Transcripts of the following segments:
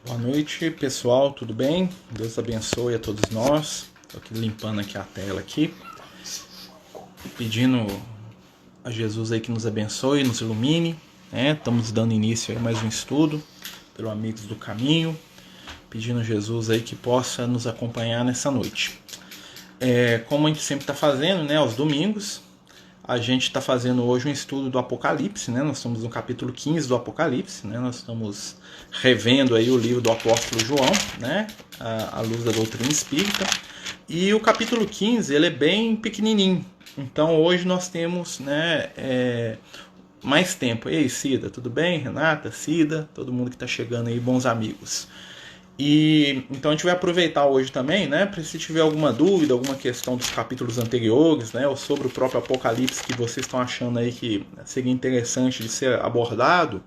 Boa noite, pessoal, tudo bem? Deus abençoe a todos nós. Estou aqui limpando aqui a tela aqui, pedindo a Jesus aí que nos abençoe, nos ilumine, né? Estamos dando início a mais um estudo pelo Amigos do Caminho, pedindo a Jesus aí que possa nos acompanhar nessa noite. Como a gente sempre está fazendo, né, aos domingos, a gente está fazendo hoje um estudo do Apocalipse, né? Nós estamos no capítulo 15 do Apocalipse, né? Nós estamos revendo aí o livro do apóstolo João, né? À luz da doutrina espírita. E o capítulo 15, ele é bem pequenininho. Então hoje nós temos, né, mais tempo. Ei, Cida, tudo bem? Renata, Cida, todo mundo que está chegando aí, bons amigos. E então a gente vai aproveitar hoje também, né, para se tiver alguma dúvida, alguma questão dos capítulos anteriores, né, ou sobre o próprio Apocalipse que vocês estão achando aí que seria interessante de ser abordado,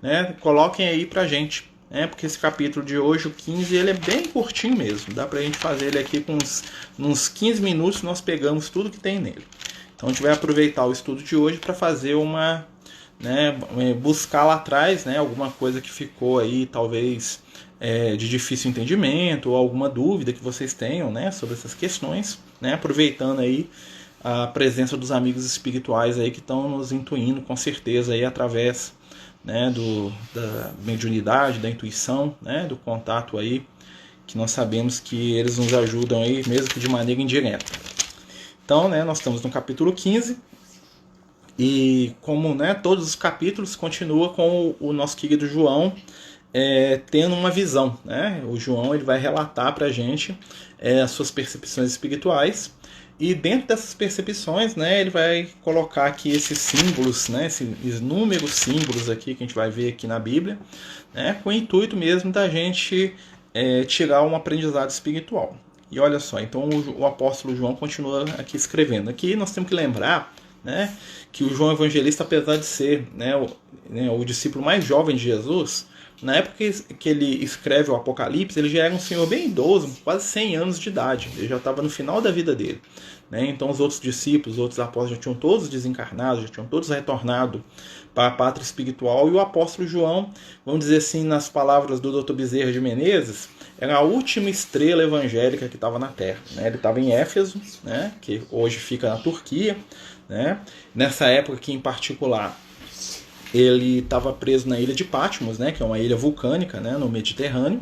né, coloquem aí pra gente, né, porque esse capítulo de hoje, o 15, ele é bem curtinho mesmo, dá pra gente fazer ele aqui com uns 15 minutos, nós pegamos tudo que tem nele. Então a gente vai aproveitar o estudo de hoje para fazer uma, né, buscar lá atrás, né, alguma coisa que ficou aí, talvez de difícil entendimento ou alguma dúvida que vocês tenham, né, sobre essas questões, né, aproveitando aí a presença dos amigos espirituais aí que estão nos intuindo com certeza aí através, né, da mediunidade, da intuição, né, do contato aí, que nós sabemos que eles nos ajudam aí, mesmo que de maneira indireta. Então, né, nós estamos no capítulo 15 e como, né, todos os capítulos continua com o nosso querido João tendo uma visão, né? O João ele vai relatar para a gente as suas percepções espirituais e dentro dessas percepções, né, ele vai colocar aqui esses símbolos, né, esses inúmeros símbolos aqui que a gente vai ver aqui na Bíblia, né, com o intuito mesmo da gente tirar um aprendizado espiritual. E olha só, então o apóstolo João continua aqui escrevendo. Aqui nós temos que lembrar, né, que o João Evangelista, apesar de ser, né, o discípulo mais jovem de Jesus, na época que ele escreve o Apocalipse, ele já era um senhor bem idoso, quase 100 anos de idade. Ele já estava no final da vida dele, né? Então os outros discípulos, os outros apóstolos já tinham todos desencarnado, já tinham todos retornado para a pátria espiritual. E o apóstolo João, vamos dizer assim, nas palavras do Dr. Bezerra de Menezes, era a última estrela evangélica que estava na Terra, né? Ele estava em Éfeso, né, que hoje fica na Turquia, né? Nessa época aqui em particular, ele estava preso na ilha de Patmos, né, que é uma ilha vulcânica, né, no Mediterrâneo.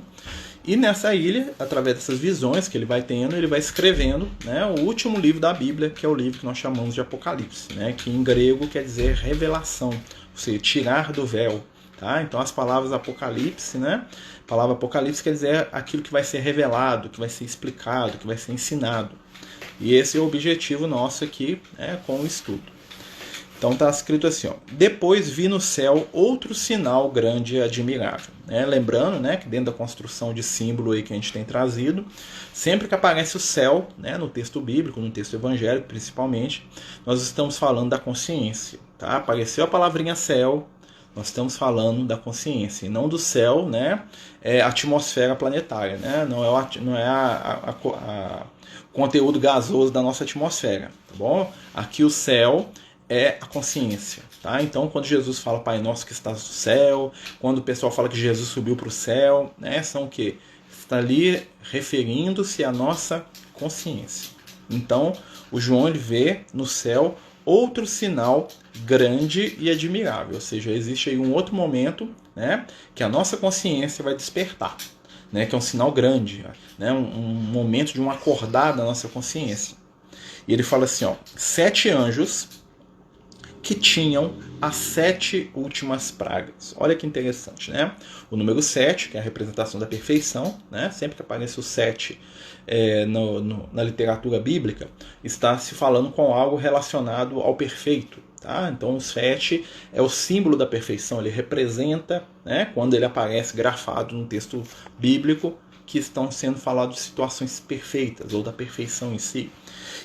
E nessa ilha, através dessas visões que ele vai tendo, ele vai escrevendo, né, o último livro da Bíblia, que é o livro que nós chamamos de Apocalipse, né, que em grego quer dizer revelação, ou seja, tirar do véu. Tá? Então as palavras Apocalipse, né, a palavra Apocalipse quer dizer aquilo que vai ser revelado, que vai ser explicado, que vai ser ensinado. E esse é o objetivo nosso aqui, né, com o estudo. Então está escrito assim, ó: depois vi no céu outro sinal grande e admirável. Lembrando, né, que dentro da construção de símbolo aí que a gente tem trazido, sempre que aparece o céu, né, no texto bíblico, no texto evangélico principalmente, nós estamos falando da consciência. Tá? Apareceu a palavrinha céu, nós estamos falando da consciência, e não do céu, né, a atmosfera planetária. Né? Não é o conteúdo gasoso da nossa atmosfera. Tá bom? Aqui o céu é a consciência, tá? Então, quando Jesus fala Pai Nosso que estás no céu, quando o pessoal fala que Jesus subiu para o céu, né, são o quê? Está ali referindo-se à nossa consciência. Então, o João ele vê no céu outro sinal grande e admirável, ou seja, existe aí um outro momento, né, que a nossa consciência vai despertar, né, que é um sinal grande, né, um momento de um acordar da nossa consciência. E ele fala assim, ó: 7 anjos que tinham as 7 últimas pragas. Olha que interessante, né? O número 7, que é a representação da perfeição, né? Sempre que aparece o 7 na literatura bíblica, está se falando com algo relacionado ao perfeito. Tá? Então o 7 é o símbolo da perfeição, ele representa, né, quando ele aparece grafado no texto bíblico, que estão sendo faladas de situações perfeitas, ou da perfeição em si.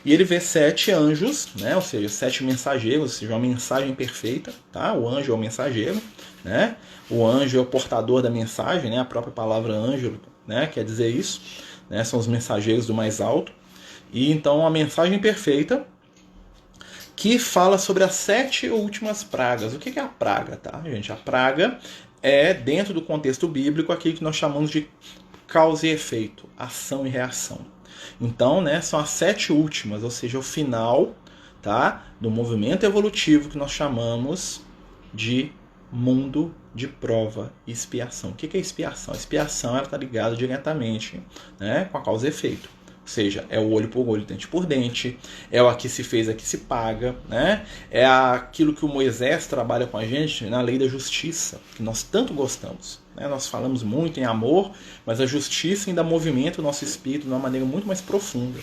E ele vê 7 anjos, né? Ou seja, 7 mensageiros, ou seja, uma mensagem perfeita. Tá? O anjo é o mensageiro, né? O anjo é o portador da mensagem, né? A própria palavra anjo, né, quer dizer isso, né? São os mensageiros do mais alto. E então a mensagem perfeita que fala sobre as 7 últimas pragas. O que é a praga, tá, gente? A praga é, dentro do contexto bíblico, aquilo que nós chamamos de causa e efeito, ação e reação. Então, né, são as 7 últimas, ou seja, o final, tá, do movimento evolutivo que nós chamamos de mundo de prova e expiação. O que é expiação? A expiação está ligada diretamente, né, com a causa e efeito. Ou seja, é o olho por olho, dente por dente, é o aqui se fez, aqui se paga, né? É aquilo que o Moisés trabalha com a gente na lei da justiça, que nós tanto gostamos. Né? Nós falamos muito em amor, mas a justiça ainda movimenta o nosso espírito de uma maneira muito mais profunda.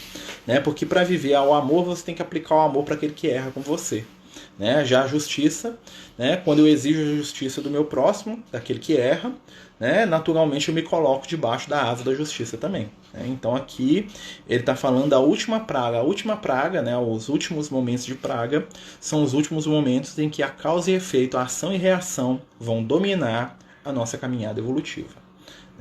Né? Porque para viver o amor, você tem que aplicar o amor para aquele que erra com você. Né? Já a justiça, né? Quando eu exijo a justiça do meu próximo, daquele que erra, né? Naturalmente eu me coloco debaixo da asa da justiça também. Né? Então aqui ele está falando da última praga. A última praga, né? Os últimos momentos de praga, são os últimos momentos em que a causa e efeito, a ação e reação vão dominar a nossa caminhada evolutiva.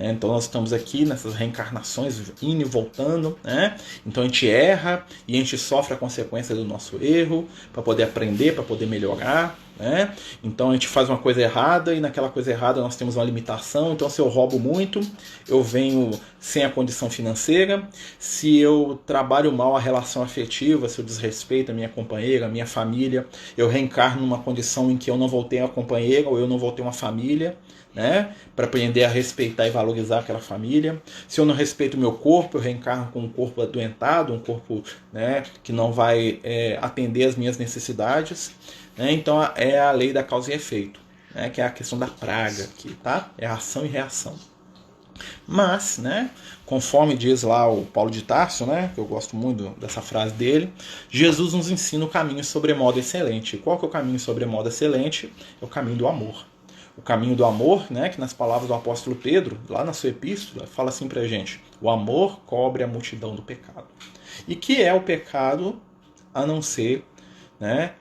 Então nós estamos aqui nessas reencarnações, indo e voltando, né? Então a gente erra e a gente sofre a consequência do nosso erro para poder aprender, para poder melhorar, né? Então a gente faz uma coisa errada e naquela coisa errada nós temos uma limitação. Então se eu roubo muito, eu venho sem a condição financeira. Se eu trabalho mal a relação afetiva, se eu desrespeito a minha companheira, a minha família, eu reencarno numa condição em que eu não vou ter uma companheira ou eu não vou ter uma família, né, para aprender a respeitar e valorizar aquela família. Se eu não respeito o meu corpo, eu reencarno com um corpo adoentado, um corpo, né, que não vai atender as minhas necessidades. Né? Então é a lei da causa e efeito, né, que é a questão da praga aqui, tá? É a ação e reação. Mas, né, conforme diz lá o Paulo de Tarso, né, que eu gosto muito dessa frase dele, Jesus nos ensina o caminho sobremodo excelente. Qual que é o caminho sobremodo excelente? É o caminho do amor. O caminho do amor, né, que nas palavras do apóstolo Pedro, lá na sua epístola, fala assim pra gente: o amor cobre a multidão do pecado. E que é o pecado a não ser, né,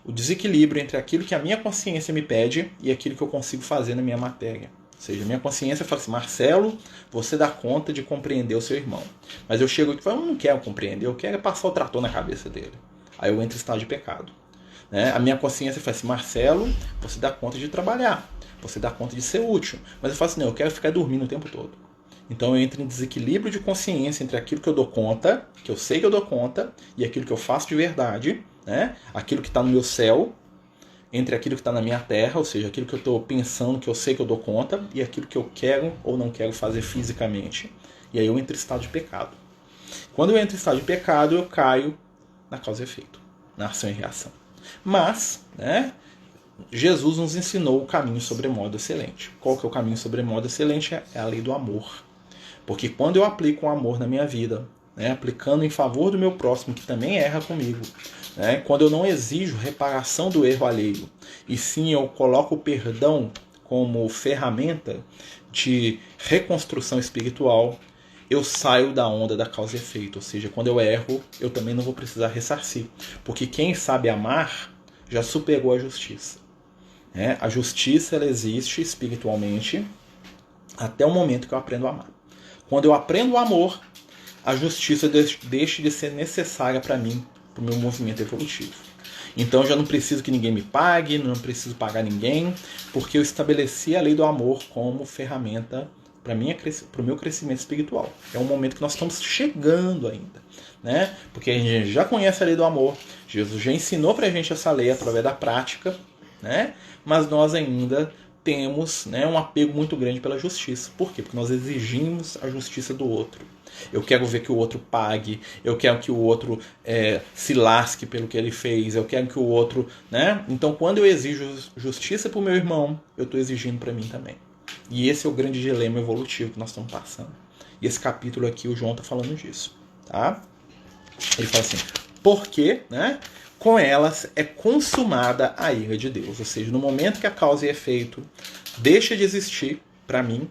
o desequilíbrio entre aquilo que a minha consciência me pede e aquilo que eu consigo fazer na minha matéria. Ou seja, a minha consciência fala assim: Marcelo, você dá conta de compreender o seu irmão. Mas eu chego e falo: eu não quero compreender, eu quero passar o trator na cabeça dele. Aí eu entro em estado de pecado. Né? A minha consciência fala assim: Marcelo, você dá conta de trabalhar, você dá conta de ser útil. Mas eu falo assim: não, eu quero ficar dormindo o tempo todo. Então eu entro em desequilíbrio de consciência entre aquilo que eu dou conta, que eu sei que eu dou conta, e aquilo que eu faço de verdade, né? Aquilo que está no meu céu, entre aquilo que está na minha terra, ou seja, aquilo que eu estou pensando que eu sei que eu dou conta, e aquilo que eu quero ou não quero fazer fisicamente. E aí eu entro em estado de pecado. Quando eu entro em estado de pecado, eu caio na causa e efeito, na ação e reação. Mas, né, Jesus nos ensinou o caminho sobremodo excelente. Qual que é o caminho sobremodo excelente? É a lei do amor. Porque quando eu aplico o amor na minha vida, né, aplicando em favor do meu próximo que também erra comigo, né, quando eu não exijo reparação do erro alheio, e sim eu coloco o perdão como ferramenta de reconstrução espiritual, eu saio da onda da causa e efeito. Ou seja, quando eu erro, eu também não vou precisar ressarcir. Porque quem sabe amar já superou a justiça. A justiça, ela existe espiritualmente até o momento que eu aprendo a amar. Quando eu aprendo o amor, a justiça deixa de ser necessária para mim, para o meu movimento evolutivo. Então eu já não preciso que ninguém me pague, não preciso pagar ninguém, porque eu estabeleci a lei do amor como ferramenta para o meu crescimento espiritual. É um momento que nós estamos chegando ainda, né? Porque a gente já conhece a lei do amor, Jesus já ensinou para a gente essa lei através da prática, né? Mas nós ainda temos, né, um apego muito grande pela justiça. Por quê? Porque nós exigimos a justiça do outro. Eu quero ver que o outro pague, eu quero que o outro se lasque pelo que ele fez, eu quero que o outro, né? Então quando eu exijo justiça para o meu irmão, eu estou exigindo para mim também. E esse é o grande dilema evolutivo que nós estamos passando. E esse capítulo aqui, o João está falando disso. Tá? Ele fala assim: porque, né, com elas é consumada a ira de Deus. Ou seja, no momento que a causa e efeito deixa de existir para mim,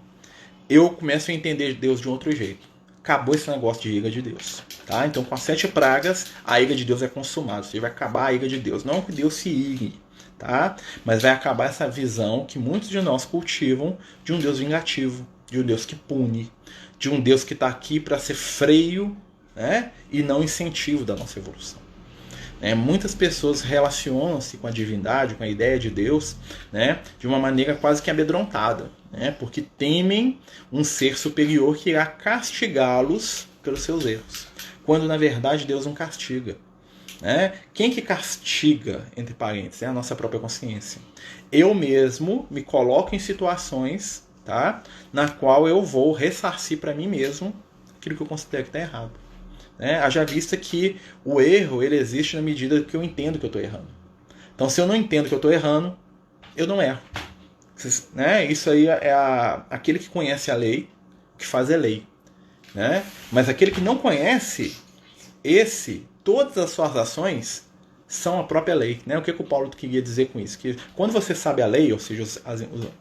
eu começo a entender Deus de um outro jeito. Acabou esse negócio de ira de Deus. Tá? Então, com as 7 pragas, a ira de Deus é consumada. Ou seja, vai acabar a ira de Deus. Não que Deus se ire, tá? Mas vai acabar essa visão que muitos de nós cultivam de um Deus vingativo, de um Deus que pune, de um Deus que está aqui para ser freio, né, e não incentivo da nossa evolução. Muitas pessoas relacionam-se com a divindade, com a ideia de Deus, né, de uma maneira quase que amedrontada, né, porque temem um ser superior que irá castigá-los pelos seus erros, quando na verdade Deus não castiga. Quem que castiga, entre parênteses, é a nossa própria consciência. Eu mesmo me coloco em situações, tá, na qual eu vou ressarcir para mim mesmo aquilo que eu considero que está errado. Haja vista que o erro ele existe na medida que eu entendo que eu estou errando. Então, se eu não entendo que eu estou errando, eu não erro. Isso aí é aquele que conhece a lei, que faz a lei. Mas aquele que não conhece, todas as suas ações são a própria lei. O que o Paulo queria dizer com isso? Que quando você sabe a lei, ou seja,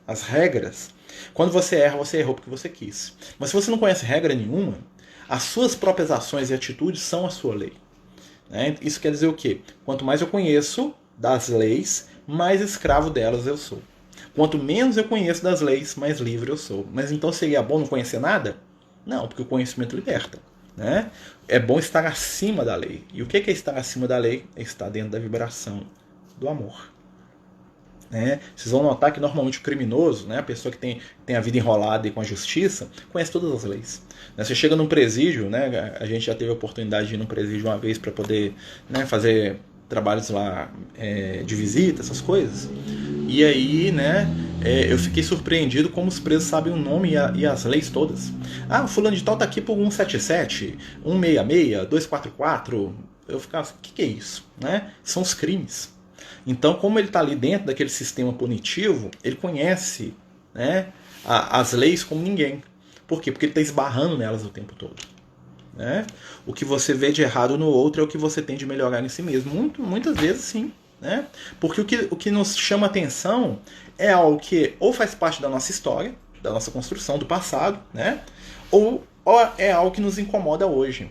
as regras, quando você erra, você errou porque você quis. Mas se você não conhece regra nenhuma, as suas próprias ações e atitudes são a sua lei. Isso quer dizer o quê? Quanto mais eu conheço das leis, mais escravo delas eu sou. Quanto menos eu conheço das leis, mais livre eu sou. Mas então seria bom não conhecer nada? Não, porque o conhecimento liberta. É bom estar acima da lei. E o que é estar acima da lei? É estar dentro da vibração do amor. Vocês vão notar que normalmente o criminoso, a pessoa que tem a vida enrolada e com a justiça, conhece todas as leis. Você chega num presídio, a gente já teve a oportunidade de ir num presídio uma vez para poder fazer trabalhos lá de visita, essas coisas. E aí, eu fiquei surpreendido como os presos sabem o nome e as leis todas. O fulano de tal tá aqui por 177, 166, 244. Eu ficava, o que é isso? São os crimes. Então, como ele está ali dentro daquele sistema punitivo, ele conhece as leis como ninguém. Por quê? Porque ele está esbarrando nelas o tempo todo. O que você vê de errado no outro é o que você tem de melhorar em si mesmo. Muitas vezes, sim. Porque o que nos chama atenção é algo que ou faz parte da nossa história, da nossa construção, do passado, ou é algo que nos incomoda hoje.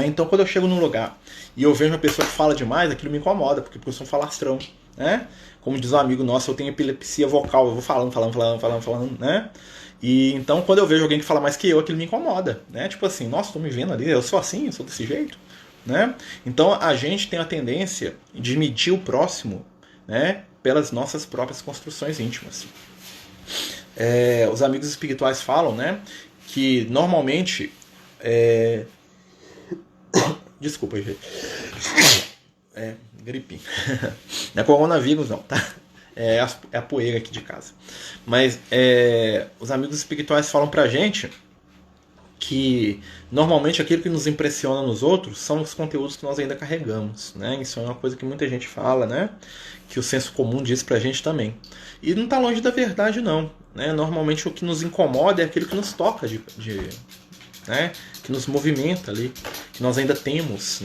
Então, quando eu chego num lugar e eu vejo uma pessoa que fala demais, aquilo me incomoda, porque eu sou um falastrão. Como diz um amigo nosso, eu tenho epilepsia vocal, eu vou falando. E então, quando eu vejo alguém que fala mais que eu, aquilo me incomoda. Tipo assim, nossa, tô me vendo ali, eu sou assim, eu sou desse jeito. Então, a gente tem a tendência de medir o próximo pelas nossas próprias construções íntimas. Os amigos espirituais falam que normalmente... Desculpa, gente. Gripinho. Não é coronavírus, não, tá? É a poeira aqui de casa. Mas os amigos espirituais falam pra gente que normalmente aquilo que nos impressiona nos outros são os conteúdos que nós ainda carregamos. Isso é uma coisa que muita gente fala, que o senso comum diz pra gente também. E não tá longe da verdade, não. Normalmente o que nos incomoda é aquilo que nos toca que nos movimenta ali, que nós ainda temos,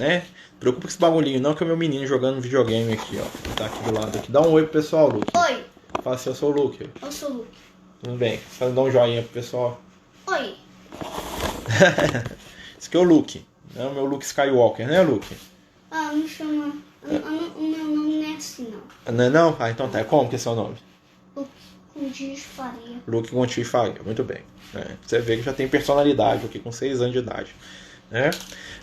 Preocupa com esse bagulhinho, não, que é o meu menino jogando videogame aqui, ó. Tá aqui do lado aqui. Dá um oi pro pessoal, Luke. Oi. Fala assim, eu sou o Luke. Eu sou o Luke. Tudo bem. Fala, dá um joinha pro pessoal. Oi. Esse aqui é o Luke. É o meu Luke Skywalker, né, Luke? Me chama... O meu nome não é assim, não. Não é não? Então tá. Como que é seu nome? Luke Gontijo Faria. Luke Gontijo Faria. Muito bem. Você vê que já tem personalidade aqui com 6 anos de idade.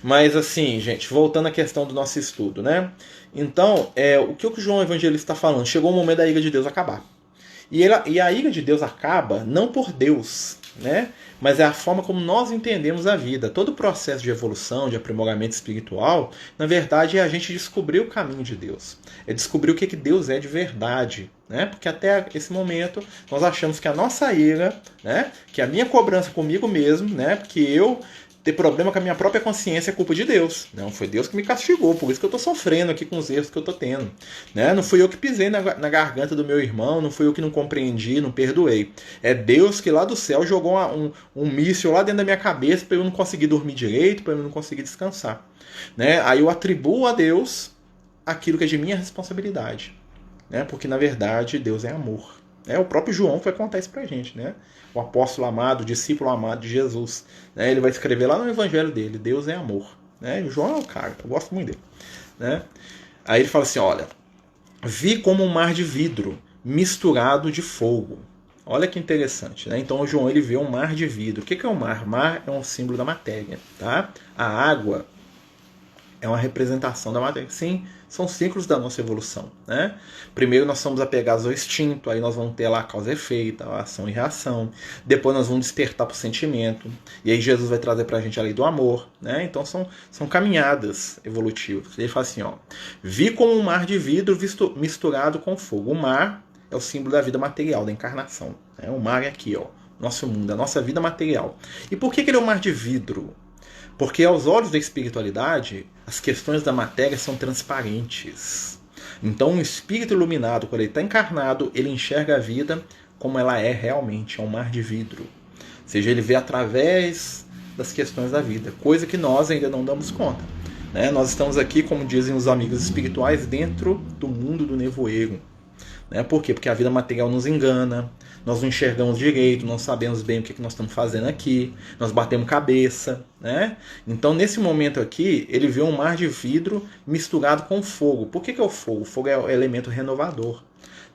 Mas assim, gente, voltando à questão do nosso estudo, Então, o que o João Evangelista está falando? Chegou o momento da ira de Deus acabar. E a ira de Deus acaba não por Deus, mas é a forma como nós entendemos a vida. Todo o processo de evolução, de aprimoramento espiritual, na verdade é a gente descobrir o caminho de Deus. É descobrir o que Deus é de verdade. Porque até esse momento nós achamos que a nossa ira, que a minha cobrança comigo mesmo, porque eu ter problema com a minha própria consciência é culpa de Deus. Não foi Deus que me castigou, por isso que eu estou sofrendo aqui com os erros que eu estou tendo. Não fui eu que pisei na garganta do meu irmão, não fui eu que não compreendi, não perdoei. É Deus que lá do céu jogou um míssil lá dentro da minha cabeça para eu não conseguir dormir direito, para eu não conseguir descansar. Aí eu atribuo a Deus aquilo que é de minha responsabilidade. Porque na verdade Deus é amor. O próprio João vai contar isso pra gente, O apóstolo amado, o discípulo amado de Jesus. Ele vai escrever lá no evangelho dele, Deus é amor. O João é o cara, eu gosto muito dele. Aí ele fala assim, olha, vi como um mar de vidro misturado de fogo. Olha que interessante, Então o João ele vê um mar de vidro. O que é o mar? Mar é um símbolo da matéria, tá? A água É uma representação da matéria. Sim, são ciclos da nossa evolução, né? Primeiro nós somos apegados ao instinto, aí nós vamos ter lá a causa e efeito, a ação e reação. Depois nós vamos despertar para o sentimento. E aí Jesus vai trazer para a gente a lei do amor, né? Então são caminhadas evolutivas. Ele fala assim, ó: vi como um mar de vidro misturado com fogo. O mar é o símbolo da vida material, da encarnação, né? O mar é aqui, ó, nosso mundo, a nossa vida material. E por que ele é um mar de vidro? Porque aos olhos da espiritualidade, as questões da matéria são transparentes. Então, um espírito iluminado, quando ele está encarnado, ele enxerga a vida como ela é realmente, é um mar de vidro. Ou seja, ele vê através das questões da vida, coisa que nós ainda não damos conta, né? Nós estamos aqui, como dizem os amigos espirituais, dentro do mundo do nevoeiro. Né? Por quê? Porque a vida material nos engana, nós não enxergamos direito, não sabemos bem o que nós estamos fazendo aqui, nós batemos cabeça, né? Então, nesse momento aqui, ele vê um mar de vidro misturado com fogo. Por que é o fogo? O fogo é o elemento renovador.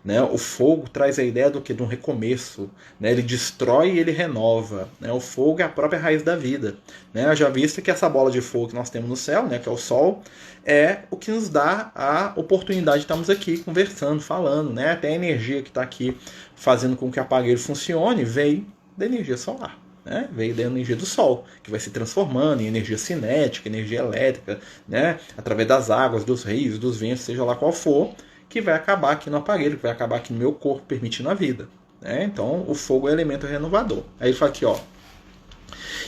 Né? O fogo traz a ideia do que? De um recomeço. Né? Ele destrói e ele renova. Né? O fogo é a própria raiz da vida. Né? Já visto que essa bola de fogo que nós temos no céu, né? Que é o Sol, é o que nos dá a oportunidade de estarmos aqui conversando, falando. Né? Até a energia que está aqui fazendo com que o aparelho funcione veio da energia solar. Né? Veio da energia do Sol, que vai se transformando em energia cinética, energia elétrica, né? Através das águas, dos rios, dos ventos, seja lá qual for, que vai acabar aqui no aparelho, que vai acabar aqui no meu corpo, permitindo a vida. Né? Então, o fogo é elemento renovador. Aí ele fala aqui, ó: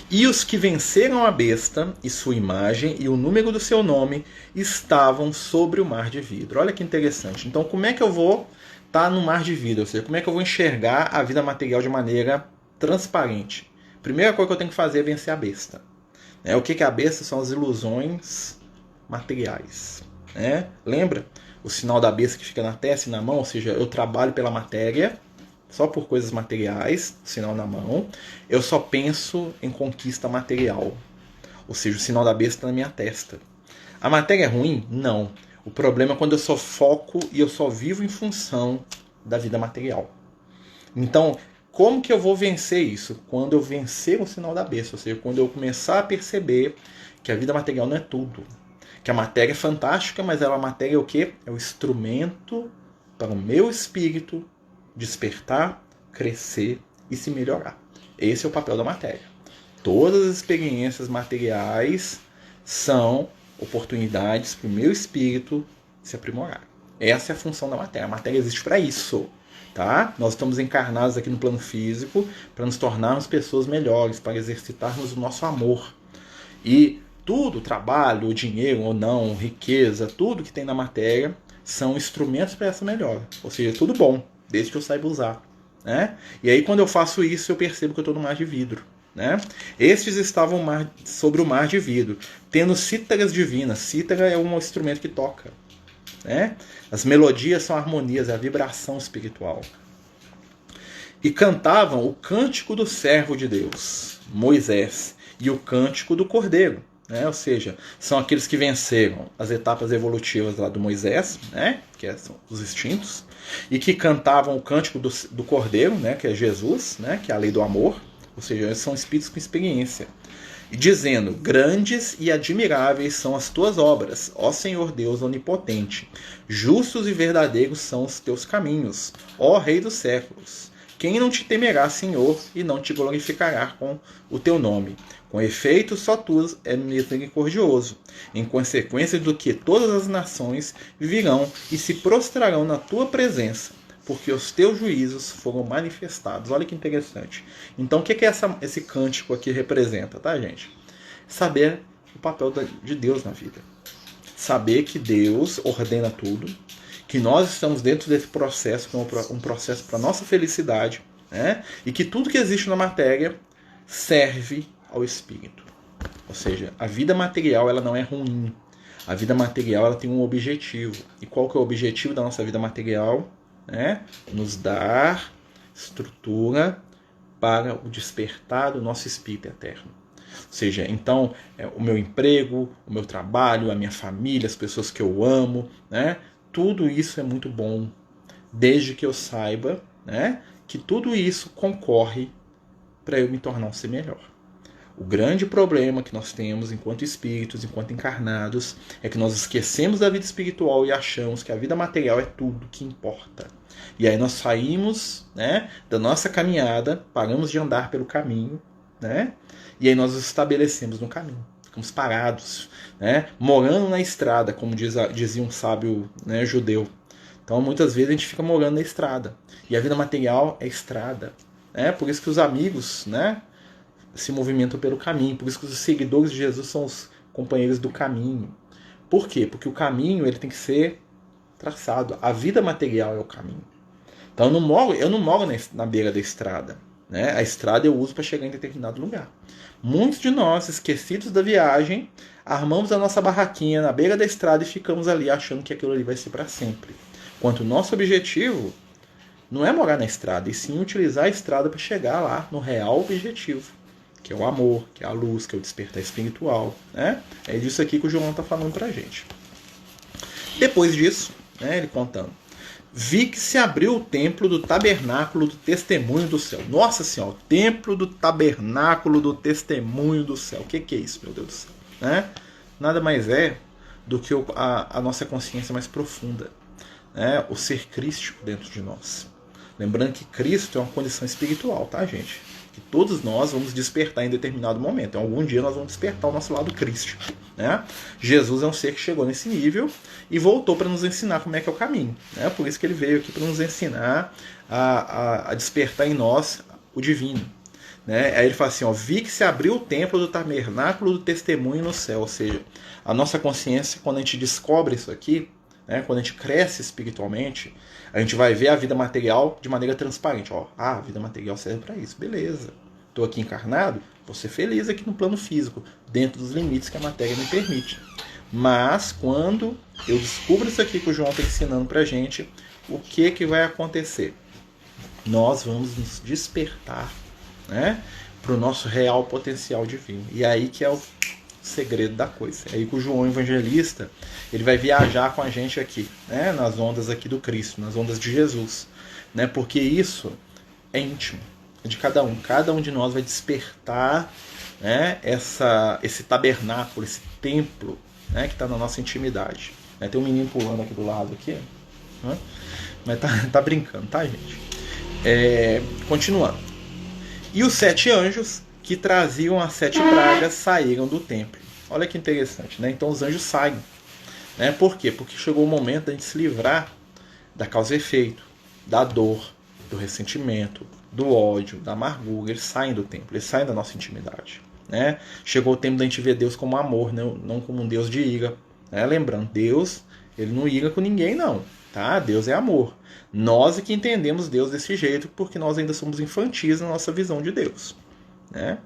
e os que venceram a besta e sua imagem e o número do seu nome estavam sobre o mar de vidro. Olha que interessante. Então, como é que eu vou estar no mar de vidro? Ou seja, como é que eu vou enxergar a vida material de maneira transparente? Primeira coisa que eu tenho que fazer é vencer a besta. O que é a besta? São as ilusões materiais. Né? Lembra? O sinal da besta que fica na testa e na mão, ou seja, eu trabalho pela matéria, só por coisas materiais, sinal na mão. Eu só penso em conquista material, ou seja, o sinal da besta está na minha testa. A matéria é ruim? Não. O problema é quando eu só foco e eu só vivo em função da vida material. Então, como que eu vou vencer isso? Quando eu vencer o sinal da besta, ou seja, quando eu começar a perceber que a vida material não é tudo. Que a matéria é fantástica, mas a matéria é o quê? É o instrumento para o meu espírito despertar, crescer e se melhorar. Esse é o papel da matéria. Todas as experiências materiais são oportunidades para o meu espírito se aprimorar. Essa é a função da matéria. A matéria existe para isso. Tá? Nós estamos encarnados aqui no plano físico para nos tornarmos pessoas melhores, para exercitarmos o nosso amor. E tudo, trabalho, dinheiro ou não, riqueza, tudo que tem na matéria são instrumentos para essa melhora. Ou seja, tudo bom, desde que eu saiba usar. Né? E aí quando eu faço isso, eu percebo que eu estou no mar de vidro. Né? Estes estavam sobre o mar de vidro, tendo cítaras divinas. Cítara é um instrumento que toca. Né? As melodias são harmonias, é a vibração espiritual. E cantavam o cântico do servo de Deus, Moisés, e o cântico do Cordeiro. Né? Ou seja, são aqueles que venceram as etapas evolutivas lá do Moisés, né? Que são os extintos, e que cantavam o cântico do Cordeiro, né? Que é Jesus, né? Que é a lei do amor. Ou seja, eles são espíritos com experiência. E dizendo: grandes e admiráveis são as tuas obras, ó Senhor Deus onipotente. Justos e verdadeiros são os teus caminhos, ó Rei dos séculos. Quem não te temerá, Senhor, e não te glorificará com o teu nome? Com efeito, só tu és misericordioso, em consequência do que todas as nações virão e se prostrarão na tua presença, porque os teus juízos foram manifestados. Olha que interessante. Então, o que esse cântico aqui representa, tá, gente? Saber o papel de Deus na vida. Saber que Deus ordena tudo, que nós estamos dentro desse processo, que é um processo para a nossa felicidade, né? E que tudo que existe na matéria serve ao espírito. Ou seja, a vida material ela não é ruim. A vida material ela tem um objetivo. E qual que é o objetivo da nossa vida material? Nos dar estrutura para o despertar do nosso espírito eterno. Ou seja, então, o meu emprego, o meu trabalho, a minha família, as pessoas que eu amo, né? Tudo isso é muito bom, desde que eu saiba, né, que tudo isso concorre para eu me tornar um ser melhor. O grande problema que nós temos enquanto espíritos, enquanto encarnados, é que nós esquecemos da vida espiritual e achamos que a vida material é tudo que importa. E aí nós saímos, né, da nossa caminhada, paramos de andar pelo caminho, né, e aí nós nos estabelecemos no caminho. Ficamos parados, né, morando na estrada, como dizia um sábio, né, judeu. Então muitas vezes a gente fica morando na estrada. E a vida material é estrada. Né? Por isso que os amigos, né, se movimentam pelo caminho. Por isso que os seguidores de Jesus são os companheiros do caminho. Por quê? Porque o caminho ele tem que ser traçado. A vida material é o caminho. Então eu não moro na beira da estrada. Né? A estrada eu uso para chegar em determinado lugar. Muitos de nós, esquecidos da viagem, armamos a nossa barraquinha na beira da estrada e ficamos ali achando que aquilo ali vai ser para sempre. Enquanto o nosso objetivo não é morar na estrada, e sim utilizar a estrada para chegar lá no real objetivo, que é o amor, que é a luz, que é o despertar espiritual. Né? É disso aqui que o João está falando para a gente. Depois disso, né, ele contando, vi que se abriu o templo do tabernáculo do testemunho do céu. Nossa Senhora, o templo do tabernáculo do testemunho do céu. O que é isso, meu Deus do céu? Né? Nada mais é do que a nossa consciência mais profunda. Né? O ser crístico dentro de nós. Lembrando que Cristo é uma condição espiritual, tá, gente? Que todos nós vamos despertar em determinado momento. Então, algum dia nós vamos despertar o nosso lado crístico. Né? Jesus é um ser que chegou nesse nível e voltou para nos ensinar como é que é o caminho. Né? Por isso que ele veio aqui para nos ensinar a despertar em nós o divino. Né? Aí ele fala assim, ó, vi que se abriu o templo do tabernáculo do testemunho no céu. Ou seja, a nossa consciência, quando a gente descobre isso aqui, né, quando a gente cresce espiritualmente, a gente vai ver a vida material de maneira transparente. Ó, a vida material serve para isso, beleza. Estou aqui encarnado, vou ser feliz aqui no plano físico, dentro dos limites que a matéria me permite. Mas quando eu descubro isso aqui que o João está ensinando para a gente, o que vai acontecer? Nós vamos nos despertar, né, para o nosso real potencial divino. E aí que é o segredo da coisa. É aí que o João Evangelista ele vai viajar com a gente aqui, né, nas ondas aqui do Cristo, nas ondas de Jesus, né, porque isso é íntimo de cada um de nós vai despertar, né, esse tabernáculo, esse templo, né, que está na nossa intimidade. Né, tem um menino pulando aqui do lado aqui, né, mas tá brincando, tá, gente? Continuando. E os 7 anjos que traziam as 7 pragas saíram do templo. Olha que interessante, né? Então os anjos saem. Né? Por quê? Porque chegou o momento de a gente se livrar da causa e efeito, da dor, do ressentimento, do ódio, da amargura. Eles saem do templo, eles saem da nossa intimidade. Né? Chegou o tempo da gente ver Deus como amor, não como um Deus de ira. Né? Lembrando, Deus ele não ira com ninguém, não. Tá? Deus é amor. Nós é que entendemos Deus desse jeito porque nós ainda somos infantis na nossa visão de Deus. Né?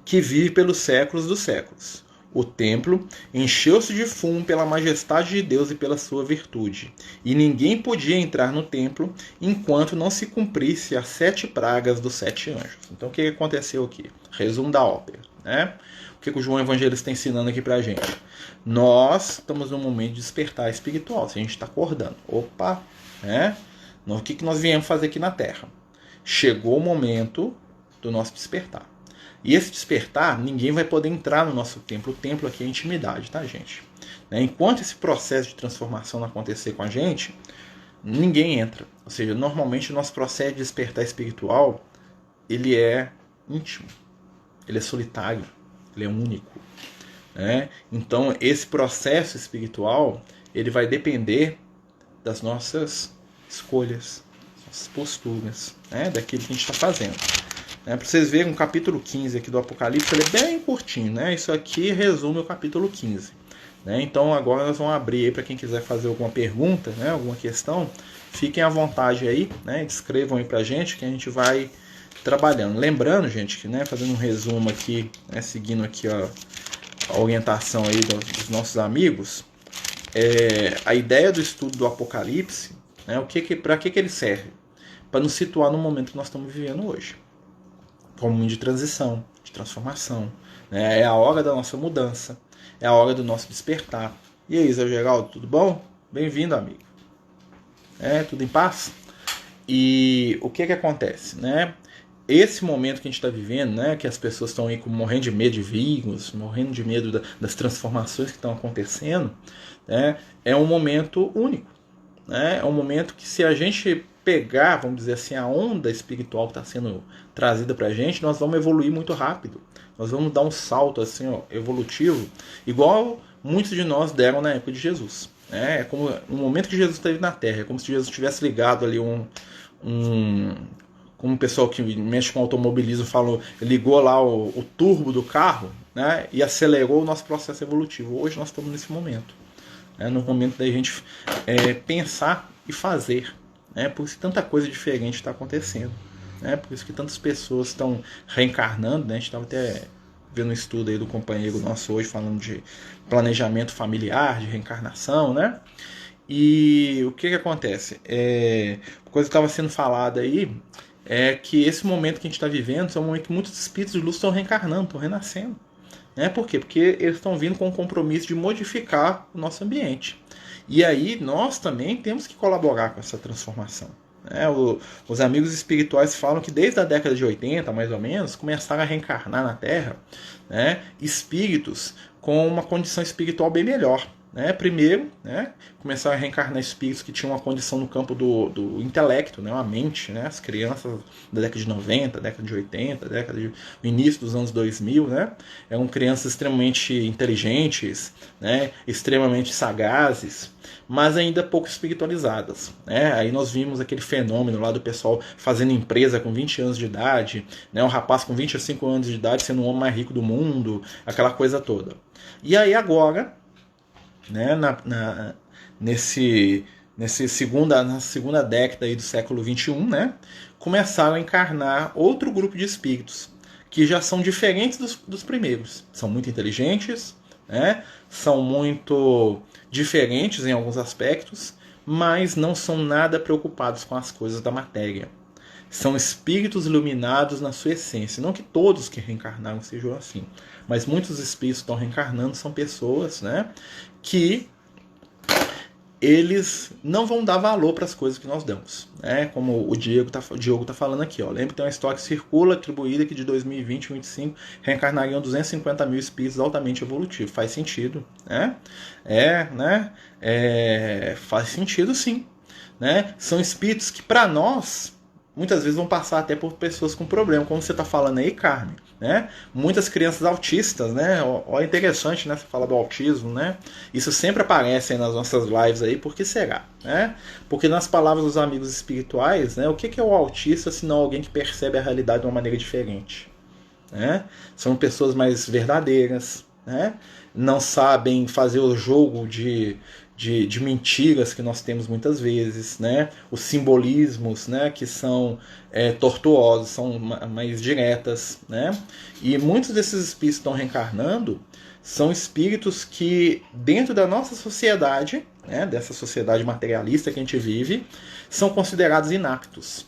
Que vive pelos séculos dos séculos. O templo encheu-se de fumo pela majestade de Deus e pela sua virtude, e ninguém podia entrar no templo enquanto não se cumprisse as 7 pragas dos 7 anjos. Então o que aconteceu aqui? Resumo da ópera. Né? O que o João Evangelista está ensinando aqui pra gente? Nós estamos num momento de despertar espiritual, se a gente está acordando. Opa! Né? O que nós viemos fazer aqui na Terra? Chegou o momento do nosso despertar. E esse despertar, ninguém vai poder entrar no nosso templo. O templo aqui é intimidade, tá, gente? Enquanto esse processo de transformação não acontecer com a gente, ninguém entra. Ou seja, normalmente o nosso processo de despertar espiritual, ele é íntimo, ele é solitário, ele é único. Né? Então, esse processo espiritual, ele vai depender das nossas escolhas, das nossas posturas, né? Daquilo que a gente está fazendo. Para vocês verem, o capítulo 15 aqui do Apocalipse ele é bem curtinho, né? Isso aqui resume o capítulo 15. Né? Então agora nós vamos abrir aí para quem quiser fazer alguma pergunta, né? Alguma questão, fiquem à vontade aí, né? Escrevam aí para a gente que a gente vai trabalhando. Lembrando, gente, que, né, fazendo um resumo aqui, né, seguindo aqui a orientação aí dos nossos amigos, a ideia do estudo do Apocalipse, né, para que ele serve? Para nos situar no momento que nós estamos vivendo hoje. Como um momento de transição, de transformação. Né? É a hora da nossa mudança. É a hora do nosso despertar. E aí, Zé Geraldo, tudo bom? Bem-vindo, amigo. Tudo em paz? E o que acontece? Né? esse momento que a gente está vivendo, né, que as pessoas estão aí morrendo de medo de vírus, morrendo de medo das transformações que estão acontecendo, né, é um momento único. Né, é um momento que, se a gente pegar, vamos dizer assim, a onda espiritual que está sendo trazida para a gente, nós vamos evoluir muito rápido. Nós vamos dar um salto assim, ó, evolutivo, igual muitos de nós deram na época de Jesus. É como no momento que Jesus esteve na Terra, é como se Jesus tivesse ligado ali como o pessoal que mexe com automobilismo falou, ligou lá o turbo do carro, né, e acelerou o nosso processo evolutivo. Hoje nós estamos nesse momento, né, no momento da gente pensar e fazer. Por isso que tanta coisa diferente está acontecendo. Por isso que tantas pessoas estão reencarnando. Né, a gente estava até vendo um estudo aí do companheiro nosso hoje falando de planejamento familiar, de reencarnação, né? E o que acontece? Coisa que estava sendo falada aí é que esse momento que a gente está vivendo é um momento que muitos espíritos de luz estão reencarnando, estão renascendo. Por quê? Porque eles estão vindo com o compromisso de modificar o nosso ambiente. E aí nós também temos que colaborar com essa transformação. Os amigos espirituais falam que desde a década de 80, mais ou menos, começaram a reencarnar na Terra, né, espíritos com uma condição espiritual bem melhor. Primeiro, começaram a reencarnar espíritos que tinham uma condição no campo do intelecto, uma mente, as crianças da década de 90, década de 80, no início dos anos 2000, eram crianças extremamente inteligentes, extremamente sagazes, mas ainda pouco espiritualizadas. Aí nós vimos aquele fenômeno lá do pessoal fazendo empresa com 20 anos de idade, um rapaz com 25 anos de idade sendo o homem mais rico do mundo, aquela coisa toda. E aí agora, na segunda década aí do século XXI, começaram a encarnar outro grupo de espíritos que já são diferentes dos primeiros. São muito inteligentes, são muito diferentes em alguns aspectos, mas não são nada preocupados com as coisas da matéria. São espíritos iluminados na sua essência. Não que todos que reencarnaram sejam assim, mas muitos espíritos que estão reencarnando são pessoas, que eles não vão dar valor para as coisas que nós damos. Como o Diogo tá falando aqui. Lembra que tem uma história que circula, atribuída, que de 2020 a 2025 reencarnariam 250 mil espíritos altamente evolutivos. Faz sentido. Faz sentido, sim. São espíritos que, para nós, muitas vezes vão passar até por pessoas com problema, como você está falando aí, Carmen. Muitas crianças autistas, Olha, interessante, você fala do autismo, Isso sempre aparece aí nas nossas lives aí. Por que será? Porque nas palavras dos amigos espirituais, o que é o autista senão alguém que percebe a realidade de uma maneira diferente? São pessoas mais verdadeiras, não sabem fazer o jogo de mentiras que nós temos muitas vezes, os simbolismos, que são tortuosos, são mais diretas, e muitos desses espíritos que estão reencarnando são espíritos que, dentro da nossa sociedade, dessa sociedade materialista que a gente vive, são considerados inaptos,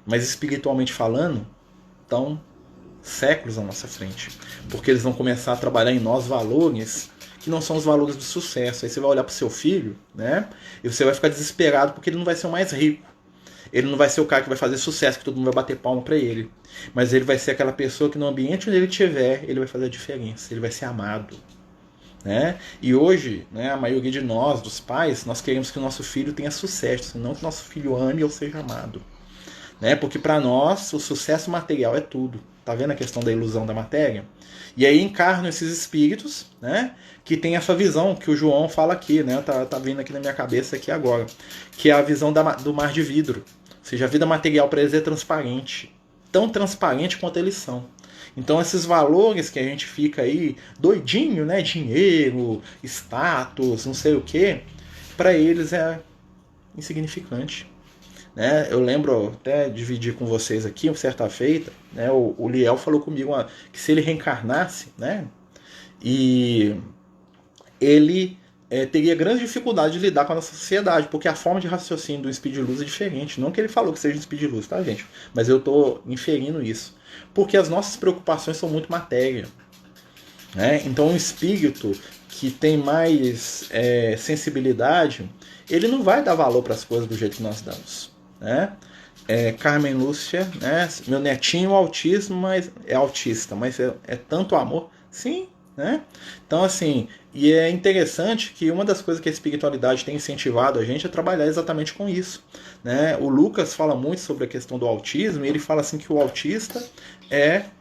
mas espiritualmente falando, estão séculos à nossa frente, porque eles vão começar a trabalhar em nós valores que não são os valores do sucesso. Aí você vai olhar para o seu filho, e você vai ficar desesperado porque ele não vai ser o mais rico. Ele não vai ser o cara que vai fazer sucesso, que todo mundo vai bater palma para ele. Mas ele vai ser aquela pessoa que no ambiente onde ele estiver, ele vai fazer a diferença. Ele vai ser amado. E hoje, a maioria de nós, dos pais, nós queremos que o nosso filho tenha sucesso, não que o nosso filho ame ou seja amado. Porque para nós, o sucesso material é tudo. Tá vendo a questão da ilusão da matéria? E aí encarnam esses espíritos, que tem essa visão que o João fala aqui, tá vindo aqui na minha cabeça aqui agora, que é a visão do mar de vidro. Ou seja, a vida material para eles é transparente, tão transparente quanto eles são. Então esses valores que a gente fica aí doidinho, dinheiro, status, não sei o que, para eles é insignificante. Eu lembro, até dividir com vocês aqui, certa feita, o Liel falou comigo que se ele reencarnasse, e ele teria grande dificuldade de lidar com a nossa sociedade, porque a forma de raciocínio do espírito de luz é diferente. Não que ele falou que seja um espírito de luz, tá, gente? Mas eu estou inferindo isso. Porque as nossas preocupações são muito matéria. Então um espírito que tem mais sensibilidade, ele não vai dar valor para as coisas do jeito que nós damos. né? Carmen Lúcia, né? Meu netinho autismo, mas é autista, mas é tanto amor, sim, né? Então assim, e é interessante que uma das coisas que a espiritualidade tem incentivado a gente é trabalhar exatamente com isso, né? O Lucas fala muito sobre a questão do autismo e ele fala assim que o autista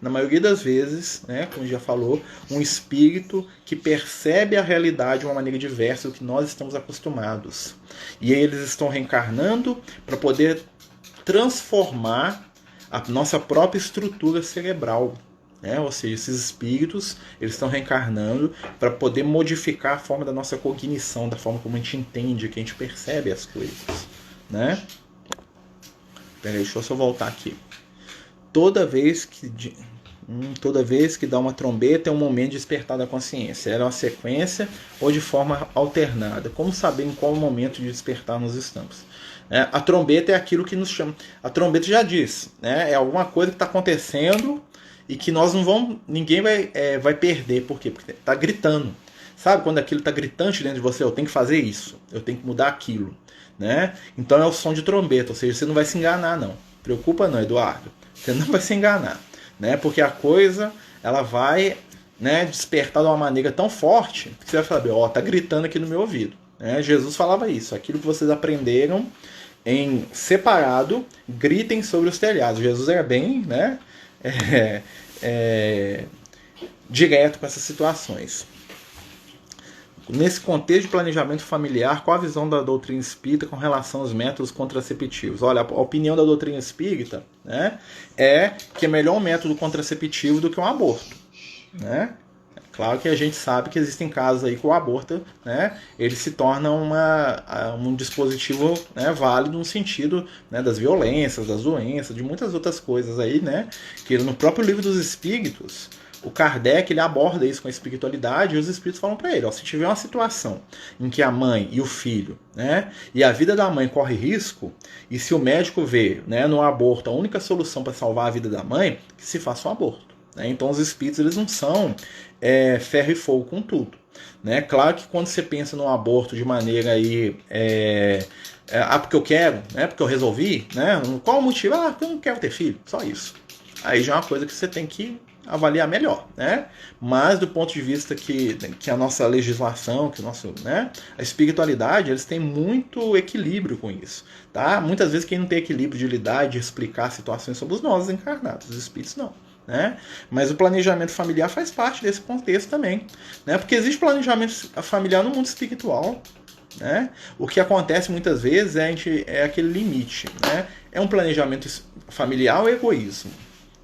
na maioria das vezes, né, como já falou, um espírito que percebe a realidade de uma maneira diversa do que nós estamos acostumados. E aí eles estão reencarnando para poder transformar a nossa própria estrutura cerebral, né? Ou seja, esses espíritos eles estão reencarnando para poder modificar a forma da nossa cognição, da forma como a gente entende, que a gente percebe as coisas, né? Peraí, deixa eu só voltar aqui. Toda vez que dá uma trombeta é um momento de despertar da consciência. Era uma sequência ou de forma alternada. Como saber em qual momento de despertar nós estamos? A trombeta é aquilo que nos chama. A trombeta já diz, né? É alguma coisa que está acontecendo e que nós não vamos. Ninguém vai perder. Por quê? Porque está gritando. Sabe quando aquilo está gritante dentro de você? Eu tenho que fazer isso. Eu tenho que mudar aquilo. Né? Então é o som de trombeta. Ou seja, você não vai se enganar, não. Preocupa não, Eduardo. Você não vai se enganar. Né? Porque a coisa ela vai, né, despertar de uma maneira tão forte que você vai falar, ó, tá gritando aqui no meu ouvido. Né? Jesus falava isso. Aquilo que vocês aprenderam em separado, gritem sobre os telhados. Jesus era bem, né, direto com essas situações. Nesse contexto de planejamento familiar, qual a visão da doutrina espírita com relação aos métodos contraceptivos? Olha, a opinião da doutrina espírita, né, é que é melhor um método contraceptivo do que um aborto. Né? Claro que a gente sabe que existem casos aí que o aborto, né, ele se torna um dispositivo, né, válido no sentido, né, das violências, das doenças, de muitas outras coisas aí, né, que no próprio livro dos Espíritos, o Kardec ele aborda isso com a espiritualidade e os espíritos falam para ele, ó, se tiver uma situação em que a mãe e o filho, né, e a vida da mãe corre risco, e se o médico vê, né, no aborto a única solução para salvar a vida da mãe, que se faça um aborto. Né? Então os espíritos eles não são ferro e fogo com tudo. Né? Claro que quando você pensa no aborto de maneira aí, porque eu quero, né? Porque eu resolvi, né? Qual o motivo? Porque eu não quero ter filho, só isso. Aí já é uma coisa que você tem que avaliar melhor, né? Mas do ponto de vista que a nossa legislação, que o nosso, né, a espiritualidade, eles têm muito equilíbrio com isso, tá? Muitas vezes quem não tem equilíbrio de lidar, de explicar situações somos nós encarnados, os espíritos não. Né? Mas o planejamento familiar faz parte desse contexto também, né? Porque existe planejamento familiar no mundo espiritual, né? O que acontece muitas vezes é aquele limite, né? É um planejamento familiar ou egoísmo,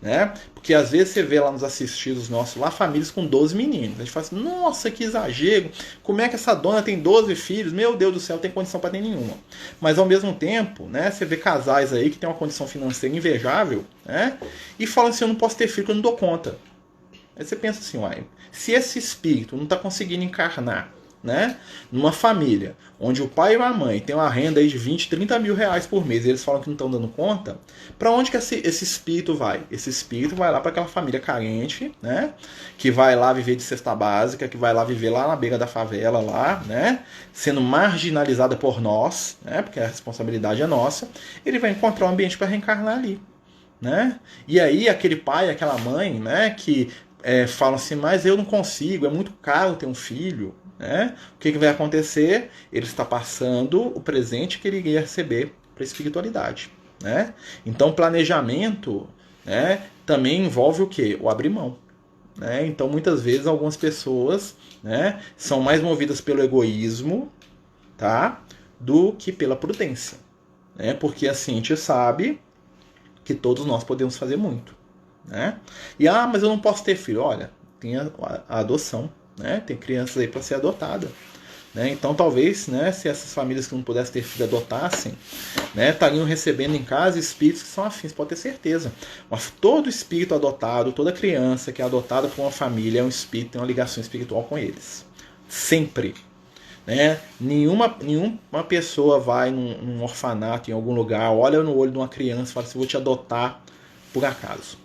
né? Porque às vezes você vê lá nos assistidos nossos lá famílias com 12 meninos, a gente fala assim, nossa, que exagero, como é que essa dona tem 12 filhos, meu Deus do céu, não tem condição para ter nenhuma. Mas ao mesmo tempo, né, você vê casais aí que tem uma condição financeira invejável, né, e falam assim, eu não posso ter filho, eu não dou conta. Aí você pensa assim, uai, se esse espírito não está conseguindo encarnar, né, numa família onde o pai e a mãe têm uma renda aí de 20, 30 mil reais por mês e eles falam que não estão dando conta, para onde que esse espírito vai? Esse espírito vai lá para aquela família carente, né, que vai lá viver de cesta básica, que vai lá viver lá na beira da favela, lá, né, sendo marginalizada por nós, né, porque a responsabilidade é nossa, ele vai encontrar um ambiente para reencarnar ali. Né? E aí aquele pai, aquela mãe, né, que falam assim, mas eu não consigo, é muito caro ter um filho. Né? O que vai acontecer? Ele está passando o presente que ele iria receber para a espiritualidade. Né? Então planejamento, né, também envolve o quê? O abrir mão. Né? Então muitas vezes algumas pessoas, né, são mais movidas pelo egoísmo, tá, do que pela prudência. Né? Porque assim a gente sabe que todos nós podemos fazer muito. Né? E mas eu não posso ter filho. Olha, tem a adoção. Né? Tem crianças aí para ser adotada. Né? Então talvez, né, se essas famílias que não pudessem ter filho adotassem, né, estariam recebendo em casa espíritos que são afins, pode ter certeza. Mas todo espírito adotado, toda criança que é adotada por uma família é um espírito, tem uma ligação espiritual com eles. Sempre. Né? Nenhuma pessoa vai num orfanato, em algum lugar, olha no olho de uma criança e fala assim, vou te adotar por acaso.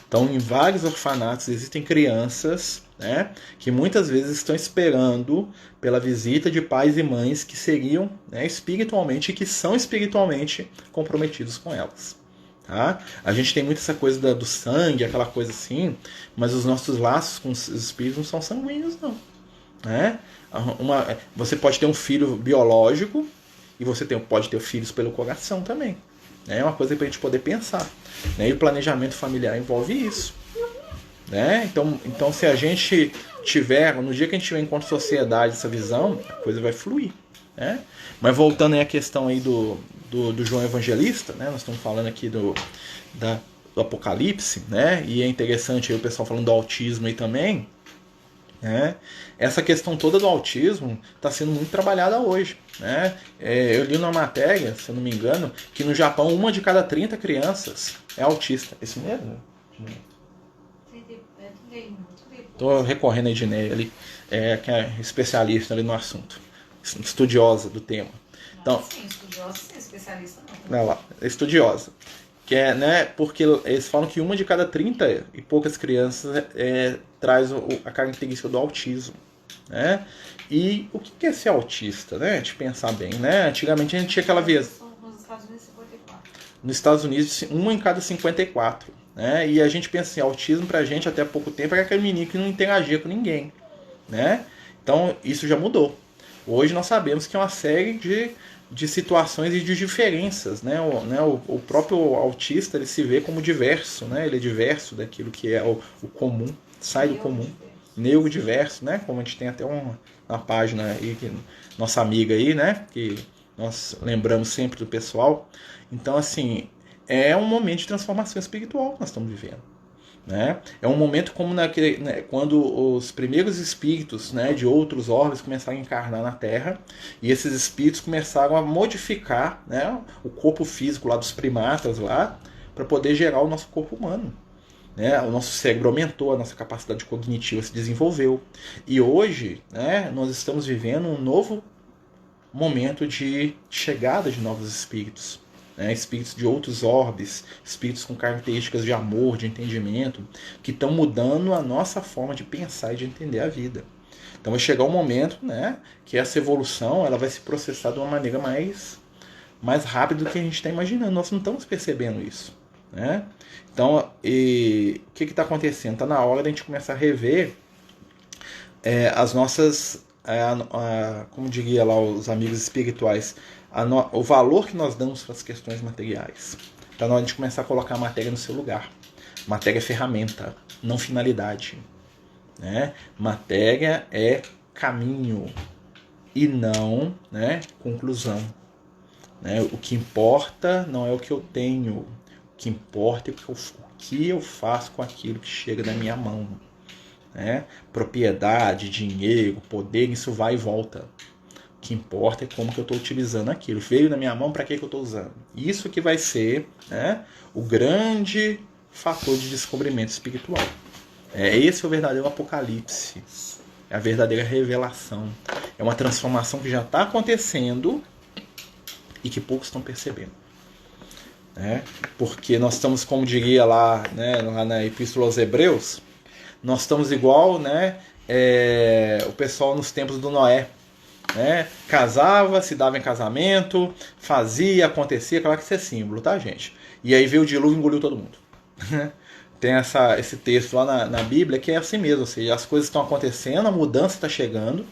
Então, em vários orfanatos existem crianças, né, que muitas vezes estão esperando pela visita de pais e mães que seriam, né, espiritualmente e que são espiritualmente comprometidos com elas. Tá? A gente tem muito essa coisa do sangue, aquela coisa assim, mas os nossos laços com os espíritos não são sanguíneos, não. Né? Você pode ter um filho biológico e você pode ter filhos pelo coração também. É uma coisa para a gente poder pensar. Né? E o planejamento familiar envolve isso. Né? Então, se a gente tiver, no dia que a gente tiver enquanto sociedade essa visão, a coisa vai fluir. Né? Mas voltando aí à questão aí do João Evangelista, né? Nós estamos falando aqui do Apocalipse, né? E é interessante aí o pessoal falando do autismo aí também. Né? Essa questão toda do autismo está sendo muito trabalhada hoje. Né? Eu li numa matéria, se eu não me engano, que no Japão 1 de cada 30 crianças é autista. É isso mesmo? Estou recorrendo a Ednei, ali, que é especialista ali no assunto, estudiosa do tema. Então, sim, estudiosa sim, especialista não. Não, lá, é estudiosa. Que é, né, porque eles falam que 1 de cada 30 e poucas crianças traz a característica do autismo. Né? E o que é ser autista? Né? De pensar bem. Né? Antigamente a gente tinha aquela vez. Nos Estados Unidos, 54. Nos Estados Unidos, 1 em cada 54. Né? E a gente pensa assim, autismo pra gente até há pouco tempo era aquele menino que não interagia com ninguém. Né? Então isso já mudou. Hoje nós sabemos que é uma série de situações e de diferenças. Né? O próprio autista ele se vê como diverso. Né? Ele é diverso daquilo que é o comum, sai do comum. Neurodiverso, né? Como a gente tem até uma página aí, nossa amiga aí, né? Que nós lembramos sempre do pessoal. Então, assim, é um momento de transformação espiritual que nós estamos vivendo. Né? É um momento como quando os primeiros espíritos, né, de outros órgãos começaram a encarnar na Terra e esses espíritos começaram a modificar, né, o corpo físico lá dos primatas lá para poder gerar o nosso corpo humano. Né? O nosso cérebro aumentou, a nossa capacidade cognitiva se desenvolveu. E hoje, né, nós estamos vivendo um novo momento de chegada de novos espíritos. Né? Espíritos de outros orbes, espíritos com características de amor, de entendimento, que estão mudando a nossa forma de pensar e de entender a vida. Então vai chegar um momento, né, que essa evolução ela vai se processar de uma maneira mais rápida do que a gente está imaginando. Nós não estamos percebendo isso. Né? Então, o que está acontecendo? Está na hora de a gente começar a rever as nossas, como diria lá os amigos espirituais, o valor que nós damos para as questões materiais. Está na hora de a gente começar a colocar a matéria no seu lugar. Matéria é ferramenta, não finalidade. Né? Matéria é caminho e não, né, conclusão. Né? O que importa não é o que eu tenho. O que importa é o que eu faço com aquilo que chega da minha mão. Né? Propriedade, dinheiro, poder, isso vai e volta. O que importa é como que eu estou utilizando aquilo. Veio na minha mão, para que eu estou usando? Isso que vai ser, né, o grande fator de descobrimento espiritual. Esse é o verdadeiro apocalipse. É a verdadeira revelação. É uma transformação que já está acontecendo e que poucos estão percebendo. Porque nós estamos, como diria lá, né, lá na Epístola aos Hebreus, nós estamos igual, né, o pessoal nos tempos do Noé. Né? Casava, se dava em casamento, fazia, acontecia, claro que isso é símbolo, tá, gente? E aí veio o dilúvio e engoliu todo mundo. Tem esse texto lá na Bíblia que é assim mesmo, ou seja, as coisas estão acontecendo, a mudança está chegando,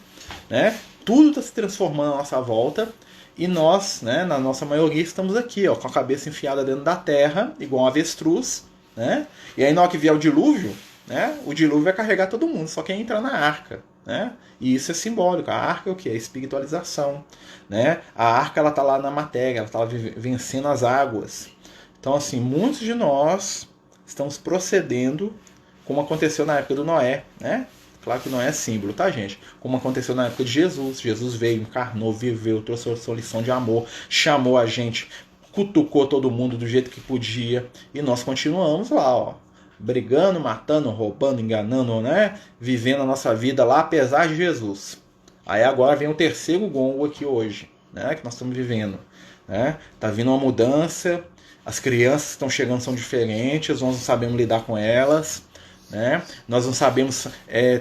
né? Tudo está se transformando à nossa volta. E nós, né, na nossa maioria, estamos aqui, ó, com a cabeça enfiada dentro da terra, igual um avestruz. Né? E aí, na hora que vier o dilúvio, né, o dilúvio vai carregar todo mundo, só quem entrar na arca. Né? E isso é simbólico. A arca é o que? É a espiritualização. Né? A arca ela está lá na matéria, ela está vencendo as águas. Então, assim, muitos de nós estamos procedendo como aconteceu na época do Noé. Né? Claro que não é símbolo, tá, gente? Como aconteceu na época de Jesus. Jesus veio, encarnou, viveu, trouxe a sua lição de amor, chamou a gente, cutucou todo mundo do jeito que podia. E nós continuamos lá, ó, brigando, matando, roubando, enganando, né? Vivendo a nossa vida lá, apesar de Jesus. Aí agora vem o terceiro gongo aqui hoje, né? Que nós estamos vivendo. né? Tá vindo uma mudança, as crianças que estão chegando são diferentes, nós não sabemos lidar com elas, né? Nós não sabemos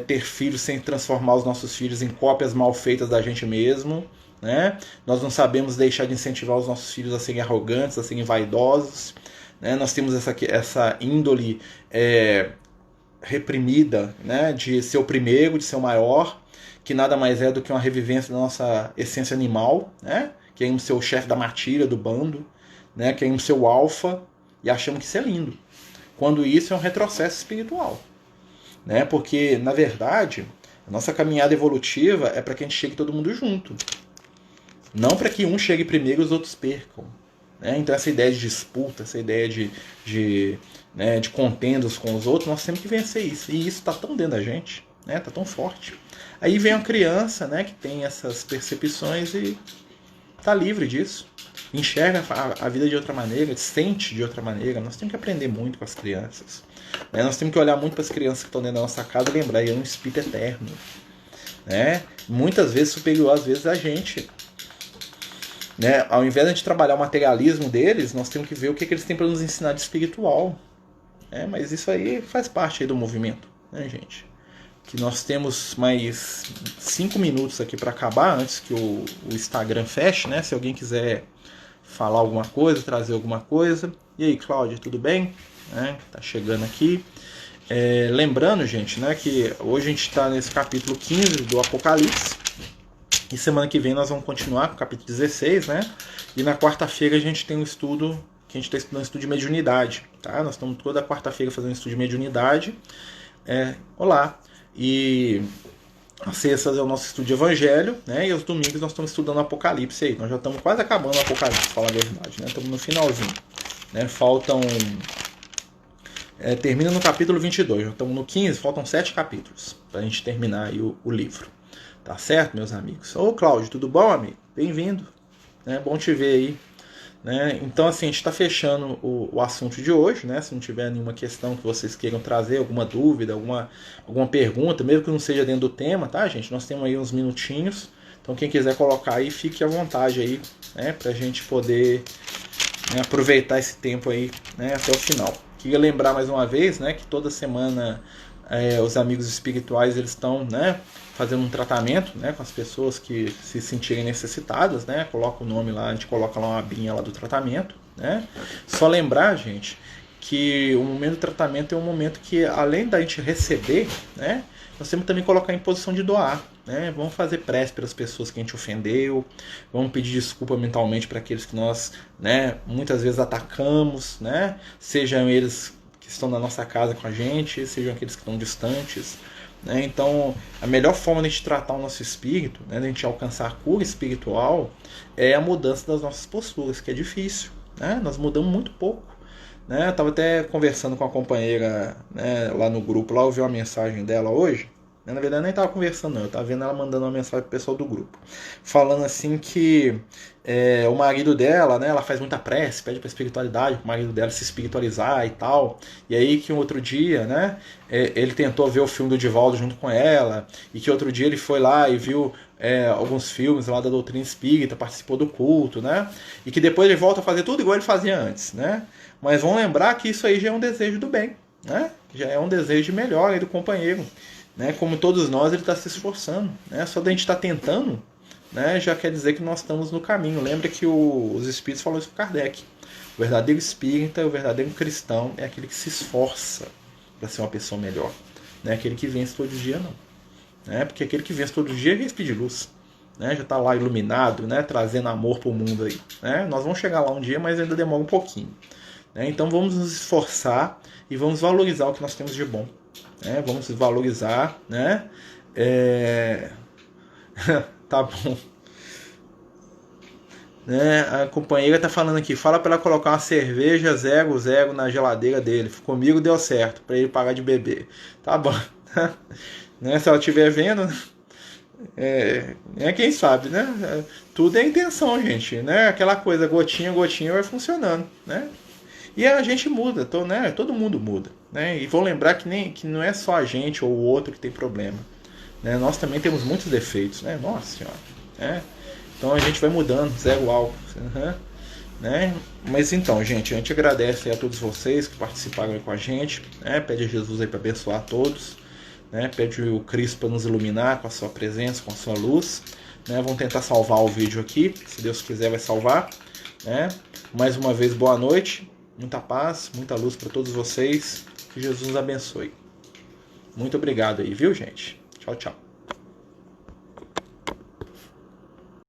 ter filhos sem transformar os nossos filhos em cópias mal feitas da gente mesmo, né? Nós não sabemos deixar de incentivar os nossos filhos a serem arrogantes, a serem vaidosos, né? Nós temos essa índole reprimida, né? De ser o primeiro, de ser o maior, que nada mais é do que uma revivência da nossa essência animal, né? Queremos ser o chefe da matilha, do bando, né? Queremos ser o alfa e achamos que isso é lindo. Quando isso é um retrocesso espiritual, né? Porque, na verdade, a nossa caminhada evolutiva é para que a gente chegue todo mundo junto. Não para que um chegue primeiro e os outros percam. Né? Então essa ideia de disputa, essa ideia de contendas com os outros, nós temos que vencer isso. E isso está tão dentro da gente, né? Está tão forte. Aí vem a criança, né, que tem essas percepções e está livre disso. Enxerga a vida de outra maneira, sente de outra maneira. Nós temos que aprender muito com as crianças. Né? Nós temos que olhar muito para as crianças que estão dentro da nossa casa e lembrar, é um espírito eterno. Né? Muitas vezes superior às vezes a gente. Né? Ao invés de a gente trabalhar o materialismo deles, nós temos que ver o que eles têm para nos ensinar de espiritual. Mas isso aí faz parte aí do movimento, né, gente? Que nós temos mais 5 minutos aqui para acabar, antes que o Instagram feche, né? Se alguém quiser falar alguma coisa, trazer alguma coisa. E aí, Cláudia, tudo bem? Tá chegando aqui. Lembrando, gente, né, que hoje a gente está nesse capítulo 15 do Apocalipse. E semana que vem nós vamos continuar com o capítulo 16, né? E na quarta-feira a gente tem um estudo, que a gente está estudando um estudo de mediunidade, tá? Nós estamos toda quarta-feira fazendo um estudo de mediunidade. Olá! E às sextas é o nosso estudo de evangelho, né? E aos domingos nós estamos estudando o Apocalipse aí. Nós já estamos quase acabando o Apocalipse, pra falar a verdade, né? Estamos no finalzinho, né? Faltam... termina no capítulo 22, já estamos no 15, faltam 7 capítulos para a gente terminar aí o livro. Tá certo, meus amigos? Ô, Cláudio, tudo bom, amigo? Bem-vindo. Bom te ver aí. Né? Então, assim, a gente está fechando o assunto de hoje, né? Se não tiver nenhuma questão que vocês queiram trazer, alguma dúvida, alguma pergunta, mesmo que não seja dentro do tema, tá, gente? Nós temos aí uns minutinhos. Então, quem quiser colocar aí, fique à vontade aí, né? Pra gente poder, né, aproveitar esse tempo aí, né, até o final. Queria lembrar mais uma vez, né, que toda semana os amigos espirituais eles estão, né, fazendo um tratamento, né, com as pessoas que se sentirem necessitadas, né, coloca o nome lá, a gente coloca lá uma abinha lá do tratamento, né. Só lembrar, gente, que o momento do tratamento é um momento que, além da gente receber, né, nós temos que também colocar em posição de doar, né. Vamos fazer prece pelas pessoas que a gente ofendeu, vamos pedir desculpa mentalmente para aqueles que nós, né, muitas vezes atacamos, né, sejam eles que estão na nossa casa com a gente, sejam aqueles que estão distantes. Né? Então, a melhor forma de a gente tratar o nosso espírito, né, de a gente alcançar a cura espiritual, é a mudança das nossas posturas, que é difícil. Né? Nós mudamos muito pouco. Né? Eu estava até conversando com a companheira, né, lá no grupo, lá eu vi uma mensagem dela hoje. Na verdade, eu nem estava conversando, não. Eu estava vendo ela mandando uma mensagem pro pessoal do grupo. Falando assim que o marido dela, né, ela faz muita prece, pede para espiritualidade, o marido dela se espiritualizar e tal. E aí que um outro dia, né, ele tentou ver o filme do Divaldo junto com ela. E que outro dia ele foi lá e viu alguns filmes lá da doutrina espírita, participou do culto, né? E que depois ele volta a fazer tudo igual ele fazia antes, né? Mas vamos lembrar que isso aí já é um desejo do bem, né? Já é um desejo de melhor aí do companheiro. Né, como todos nós, ele está se esforçando. Né? Só da gente estar tentando, né, já quer dizer que nós estamos no caminho. Lembra que os espíritos falaram isso para Kardec. O verdadeiro espírita, o verdadeiro cristão é aquele que se esforça para ser uma pessoa melhor. Não é aquele que vence todo dia, não. Né? Porque aquele que vence todo dia é espírito de luz. Né? Já está lá iluminado, né, trazendo amor para o mundo aí. Né? Nós vamos chegar lá um dia, mas ainda demora um pouquinho. Né? Então vamos nos esforçar e vamos valorizar o que nós temos de bom. Vamos valorizar, né? Tá bom. Né? A companheira tá falando aqui, fala para ela colocar uma cerveja 0,0 na geladeira dele. Comigo deu certo, para ele parar de beber. Tá bom. Né? Se ela estiver vendo, quem sabe, né? Tudo é intenção, gente, né? Aquela coisa, gotinha, gotinha vai funcionando, né? E a gente muda, né? Todo mundo muda. Né? E vou lembrar que não é só a gente ou o outro que tem problema. Né? Nós também temos muitos defeitos. Né? Nossa Senhora. Né? Então a gente vai mudando, zero álcool. Uhum. né? Mas então, gente, a gente agradece a todos vocês que participaram aí com a gente, né? Pede a Jesus aí para abençoar a todos, né? Pede o Cristo para nos iluminar com a sua presença, com a sua luz, né? Vamos tentar salvar o vídeo aqui, se Deus quiser vai salvar, né? Mais uma vez, boa noite, muita paz, muita luz para todos vocês, que Jesus nos abençoe. Muito obrigado aí, viu, gente? Tchau, tchau.